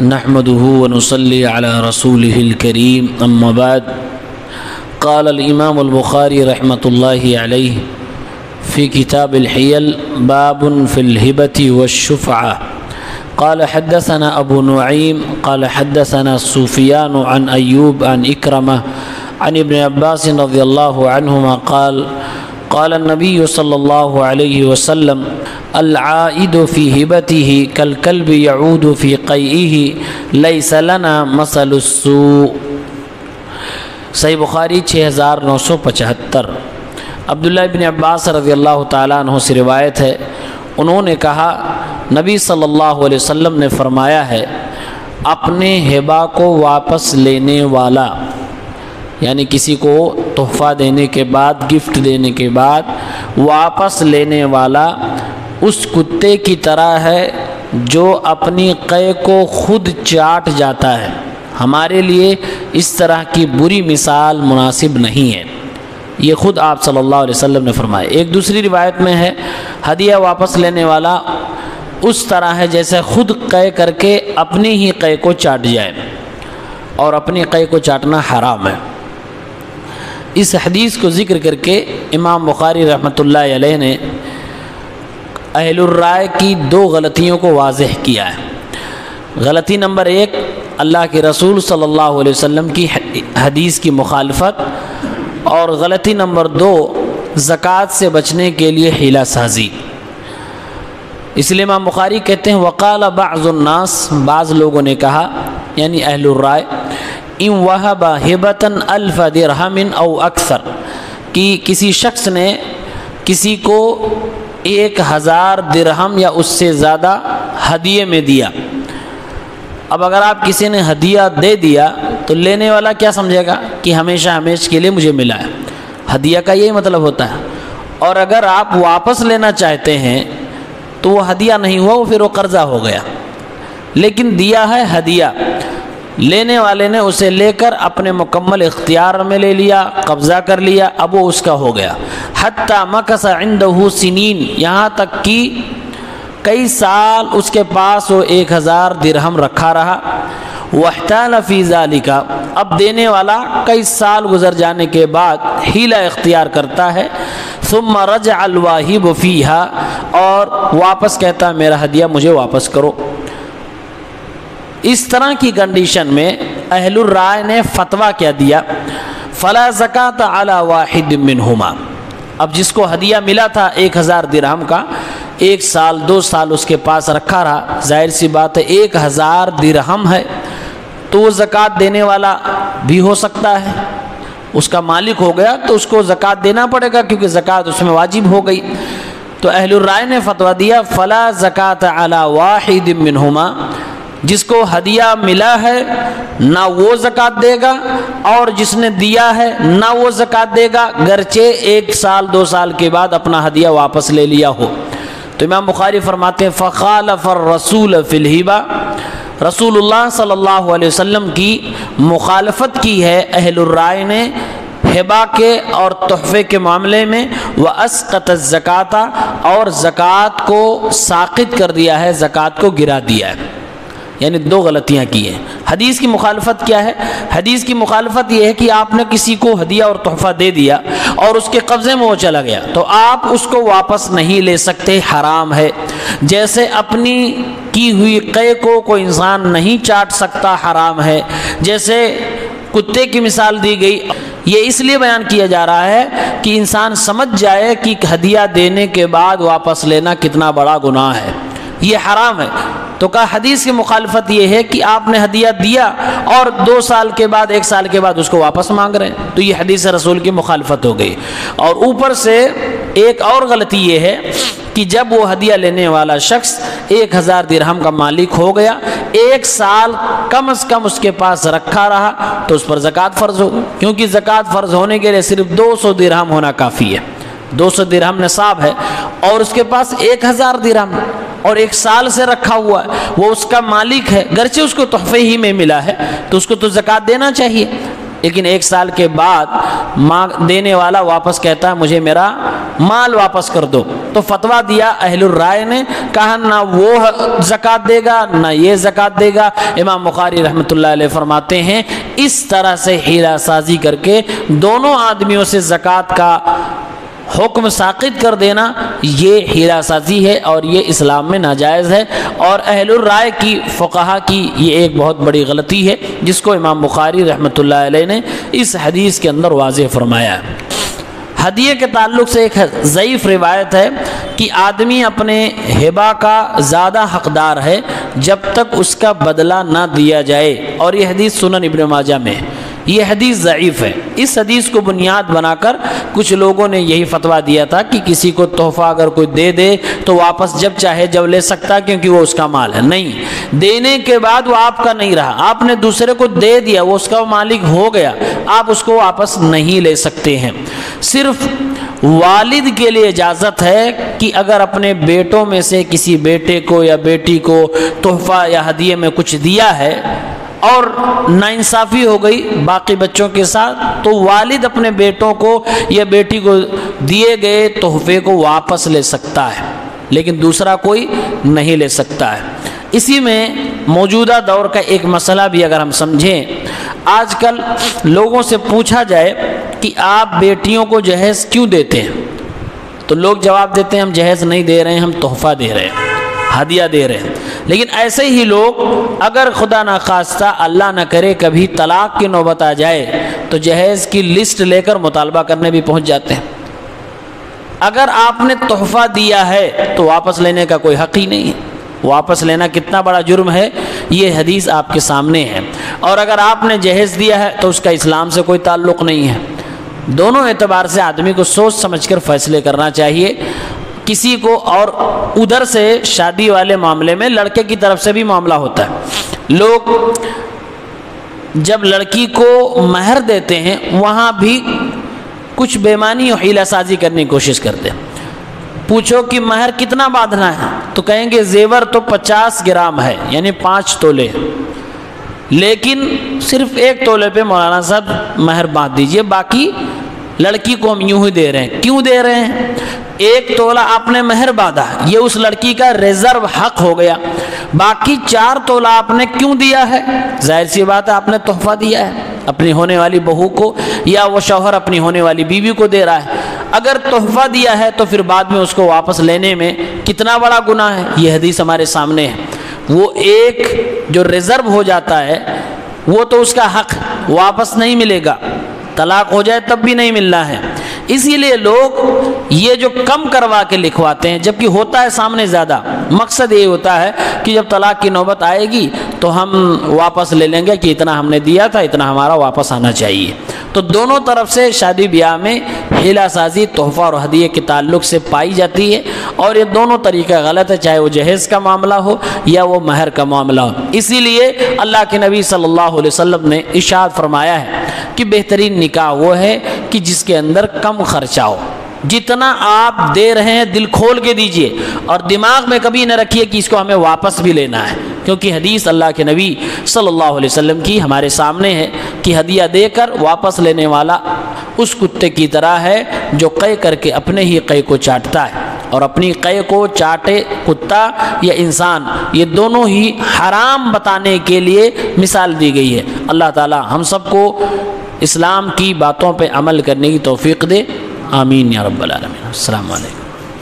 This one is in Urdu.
نحمده ونصلي على رسوله الكريم أما بعد قال الإمام البخاري رحمة الله عليه في كتاب الحيل باب في الهبة والشفعة قال حدثنا أبو نعيم قال حدثنا سفيان عن أيوب عن إكرمة عن ابن عباس رضي الله عنهما قال قال النبي صلى الله عليه وسلم العائد في هبته كالكلب يعود في قيئه ليس لنا مثل السوء۔ صحیح بخاری 6975۔ عبداللہ ابن عباس رضی اللہ تعالیٰ عنہ سے روایت ہے، انہوں نے کہا نبی صلی اللہ علیہ وسلم نے فرمایا ہے اپنے ہبہ کو واپس لینے والا، یعنی کسی کو تحفہ دینے کے بعد، گفٹ دینے کے بعد واپس لینے والا اس کتے کی طرح ہے جو اپنی قے کو خود چاٹ جاتا ہے۔ ہمارے لیے اس طرح کی بری مثال مناسب نہیں ہے، یہ خود آپ صلی اللہ علیہ وسلم نے فرمایا۔ ایک دوسری روایت میں ہے ہدیہ واپس لینے والا اس طرح ہے جیسے خود قے کر کے اپنی ہی قے کو چاٹ جائے، اور اپنی قے کو چاٹنا حرام ہے۔ اس حدیث کو ذکر کر کے امام بخاری رحمۃ اللہ علیہ نے اہل الرائے کی دو غلطیوں کو واضح کیا ہے۔ غلطی نمبر 1، اللہ کے رسول صلی اللہ علیہ وسلم کی حدیث کی مخالفت، اور غلطی نمبر 2، زکوٰۃ سے بچنے کے لیے حیلہ سازی۔ اس لیے امام بخاری کہتے ہیں وقال بعض الناس، بعض لوگوں نے کہا یعنی اہل الرائے، ان وہب ہبۃ الف درہم او اکثر، کہ کسی شخص نے کسی کو 1000 درہم یا اس سے زیادہ ہدیے میں دیا۔ اب اگر آپ کسی نے ہدیہ دے دیا تو لینے والا کیا سمجھے گا کہ ہمیشہ ہمیشہ کے لیے مجھے ملا ہے، ہدیہ کا یہی مطلب ہوتا ہے۔ اور اگر آپ واپس لینا چاہتے ہیں تو وہ ہدیہ نہیں ہوا، وہ پھر وہ قرضہ ہو گیا۔ لیکن دیا ہے ہدیہ، لینے والے نے اسے لے کر اپنے مکمل اختیار میں لے لیا، قبضہ کر لیا، اب وہ اس کا ہو گیا۔ حتی مکث عنده سنین، یہاں تک کہ کئی سال اس کے پاس وہ 1000 درہم رکھا رہا۔ واحتال فی ذالک، اب دینے والا کئی سال گزر جانے کے بعد حیلہ اختیار کرتا ہے۔ ثم رجع الواہب فیہا، اور واپس کہتا میرا ہدیہ مجھے واپس کرو۔ اس طرح کی کنڈیشن میں اہل الرائے نے فتویٰ کیا دیا فلا زکوٰۃ علی واحد منہما۔ اب جس کو ہدیہ ملا تھا 1000 درہم کا، 1 سال 2 سال اس کے پاس رکھا رہا، ظاہر سی بات ہے 1000 درہم ہے تو وہ زکوٰۃ دینے والا بھی ہو سکتا ہے، اس کا مالک ہو گیا تو اس کو زکوٰۃ دینا پڑے گا کیونکہ زکوٰۃ اس میں واجب ہو گئی۔ تو اہل الرائے نے فتویٰ دیا فلا زکوٰۃ علی واحد منہما، جس کو ہدیہ ملا ہے نہ وہ زکوٰۃ دے گا، اور جس نے دیا ہے نہ وہ زکوٰۃ دے گا، گرچہ 1 سال 2 سال کے بعد اپنا ہدیہ واپس لے لیا ہو۔ تو امام بخاری فرماتے ہیں فخالف الرسول فی الہبہ، رسول اللہ صلی اللہ علیہ وسلم کی مخالفت کی ہے اہل الرائے نے ہبہ کے اور تحفے کے معاملے میں، واسقط الزکاۃ، اور زکوٰۃ کو ساقط کر دیا ہے، زکوٰۃ کو گرا دیا ہے، یعنی 2 غلطیاں کی ہیں۔ حدیث کی مخالفت کیا ہے؟ حدیث کی مخالفت یہ ہے کہ آپ نے کسی کو ہدیہ اور تحفہ دے دیا اور اس کے قبضے میں وہ چلا گیا تو آپ اس کو واپس نہیں لے سکتے، حرام ہے۔ جیسے اپنی کی ہوئی قے کو کوئی انسان نہیں چاٹ سکتا، حرام ہے۔ جیسے کتے کی مثال دی گئی، یہ اس لیے بیان کیا جا رہا ہے کہ انسان سمجھ جائے کہ ہدیہ دینے کے بعد واپس لینا کتنا بڑا گناہ ہے، یہ حرام ہے۔ تو کہا حدیث کی مخالفت یہ ہے کہ آپ نے ہدیہ دیا اور 2 سال کے بعد 1 سال کے بعد اس کو واپس مانگ رہے ہیں، تو یہ حدیث رسول کی مخالفت ہو گئی۔ اور اوپر سے ایک اور غلطی یہ ہے کہ جب وہ ہدیہ لینے والا شخص 1000 درہم کا مالک ہو گیا، 1 سال کم از کم اس کے پاس رکھا رہا تو اس پر زکوٰۃ فرض ہوگی، کیونکہ زکوٰۃ فرض ہونے کے لیے صرف 200 درہم ہونا کافی ہے، 200 درہم نصاب ہے، اور اس کے پاس 1000 درہم اور 1 سال سے رکھا ہوا ہے، وہ اس کا مالک ہے، گرچہ اس کو تحفے ہی میں ملا ہے تو اس کو تو زکوٰۃ دینا چاہیے، لیکن 1 سال کے بعد دینے والا واپس کہتا ہے مجھے میرا مال واپس کر دو، تو فتویٰ دیا اہل الرائے نے، کہا نہ وہ زکوٰۃ دے گا نہ یہ زکوٰۃ دے گا۔ امام بخاری رحمۃ اللہ علیہ فرماتے ہیں اس طرح سے حیلہ سازی کر کے دونوں آدمیوں سے زکوٰۃ کا حکم ساقط کر دینا یہ حیلہ سازی ہے اور یہ اسلام میں ناجائز ہے، اور اہل الرائے کی فقہا کی یہ ایک بہت بڑی غلطی ہے جس کو امام بخاری رحمۃ اللہ علیہ نے اس حدیث کے اندر واضح فرمایا ہے۔ ہدیے کے تعلق سے ایک ضعیف روایت ہے کہ آدمی اپنے ہبہ کا زیادہ حقدار ہے جب تک اس کا بدلہ نہ دیا جائے، اور یہ حدیث سنن ابن ماجہ میں ہے۔ یہ حدیث ضعیف ہے۔ اس حدیث کو بنیاد بنا کر کچھ لوگوں نے یہی فتویٰ دیا تھا کہ کسی کو تحفہ اگر کوئی دے دے تو واپس جب چاہے جب لے سکتا ہے کیونکہ وہ اس کا مال ہے۔ نہیں، دینے کے بعد وہ آپ کا نہیں رہا، آپ نے دوسرے کو دے دیا، وہ اس کا مالک ہو گیا، آپ اس کو واپس نہیں لے سکتے ہیں۔ صرف والد کے لیے اجازت ہے کہ اگر اپنے بیٹوں میں سے کسی بیٹے کو یا بیٹی کو تحفہ یا ہدیے میں کچھ دیا ہے اور ناانصافی ہو گئی باقی بچوں کے ساتھ، تو والد اپنے بیٹوں کو یا بیٹی کو دیے گئے تحفے کو واپس لے سکتا ہے، لیکن دوسرا کوئی نہیں لے سکتا ہے۔ اسی میں موجودہ دور کا ایک مسئلہ بھی اگر ہم سمجھیں، آج کل لوگوں سے پوچھا جائے کہ آپ بیٹیوں کو جہیز کیوں دیتے ہیں، تو لوگ جواب دیتے ہیں ہم جہیز نہیں دے رہے ہیں، ہم تحفہ دے رہے ہیں، ہدیہ دے رہے ہیں۔ لیکن ایسے ہی لوگ اگر خدا نخواستہ اللہ نہ کرے کبھی طلاق کی نوبت آ جائے تو جہیز کی لسٹ لے کر مطالبہ کرنے بھی پہنچ جاتے ہیں۔ اگر آپ نے تحفہ دیا ہے تو واپس لینے کا کوئی حق ہی نہیں ہے۔ واپس لینا کتنا بڑا جرم ہے یہ حدیث آپ کے سامنے ہے، اور اگر آپ نے جہیز دیا ہے تو اس کا اسلام سے کوئی تعلق نہیں ہے۔ دونوں اعتبار سے آدمی کو سوچ سمجھ کر فیصلے کرنا چاہیے۔ کسی کو اور ادھر سے شادی والے معاملے میں لڑکے کی طرف سے بھی معاملہ ہوتا ہے، لوگ جب لڑکی کو مہر دیتے ہیں وہاں بھی کچھ بےمانی اور حیلہ سازی کرنے کی کوشش کرتے ہیں۔ پوچھو کہ مہر کتنا باندھنا ہے تو کہیں گے زیور تو 50 گرام ہے یعنی 5 تولے، لیکن صرف 1 تولے پہ مولانا صاحب مہر باندھ دیجئے، باقی لڑکی کو ہم یوں ہی دے رہے ہیں۔ کیوں دے رہے ہیں؟ 1 تولہ آپ نے مہر باندھا، یہ اس لڑکی کا ریزرو حق ہو گیا، باقی 4 تولہ آپ نے کیوں دیا ہے؟ ظاہر سی بات ہے آپ نے تحفہ دیا ہے اپنی ہونے والی بہو کو، یا وہ شوہر اپنی ہونے والی بیوی کو دے رہا ہے۔ اگر تحفہ دیا ہے تو پھر بعد میں اس کو واپس لینے میں کتنا بڑا گناہ ہے، یہ حدیث ہمارے سامنے ہے۔ وہ ایک جو ریزرو ہو جاتا ہے وہ تو اس کا حق واپس نہیں ملے گا، طلاق ہو جائے تب بھی نہیں ملنا ہے۔ اسی لیے لوگ یہ جو کم کروا کے لکھواتے ہیں جبکہ ہوتا ہے سامنے زیادہ، مقصد یہ ہوتا ہے کہ جب طلاق کی نوبت آئے گی تو ہم واپس لے لیں گے کہ اتنا ہم نے دیا تھا، اتنا ہمارا واپس آنا چاہیے۔ تو دونوں طرف سے شادی بیاہ میں حیلہ سازی تحفہ اور ہدیے کے تعلق سے پائی جاتی ہے، اور یہ دونوں طریقہ غلط ہے، چاہے وہ جہیز کا معاملہ ہو یا وہ مہر کا معاملہ ہو۔ اسی لیے اللہ کے نبی صلی اللہ علیہ وسلم نے ارشاد فرمایا ہے کہ بہترین نکاح وہ ہے کہ جس کے اندر کم خرچہ ہو۔ جتنا آپ دے رہے ہیں دل کھول کے دیجئے، اور دماغ میں کبھی نہ رکھیے کہ اس کو ہمیں واپس بھی لینا ہے، کیونکہ حدیث اللہ کے نبی صلی اللہ علیہ وسلم کی ہمارے سامنے ہے کہ ہدیہ دے کر واپس لینے والا اس کتے کی طرح ہے جو قے کر کے اپنے ہی قے کو چاٹتا ہے، اور اپنی قے کو چاٹے کتا یا انسان، یہ دونوں ہی حرام بتانے کے لیے مثال دی گئی ہے۔ اللہ تعالی ہم سب کو اسلام کی باتوں پہ عمل کرنے کی توفیق دے، آمین یا رب العالمین۔ السلام علیکم۔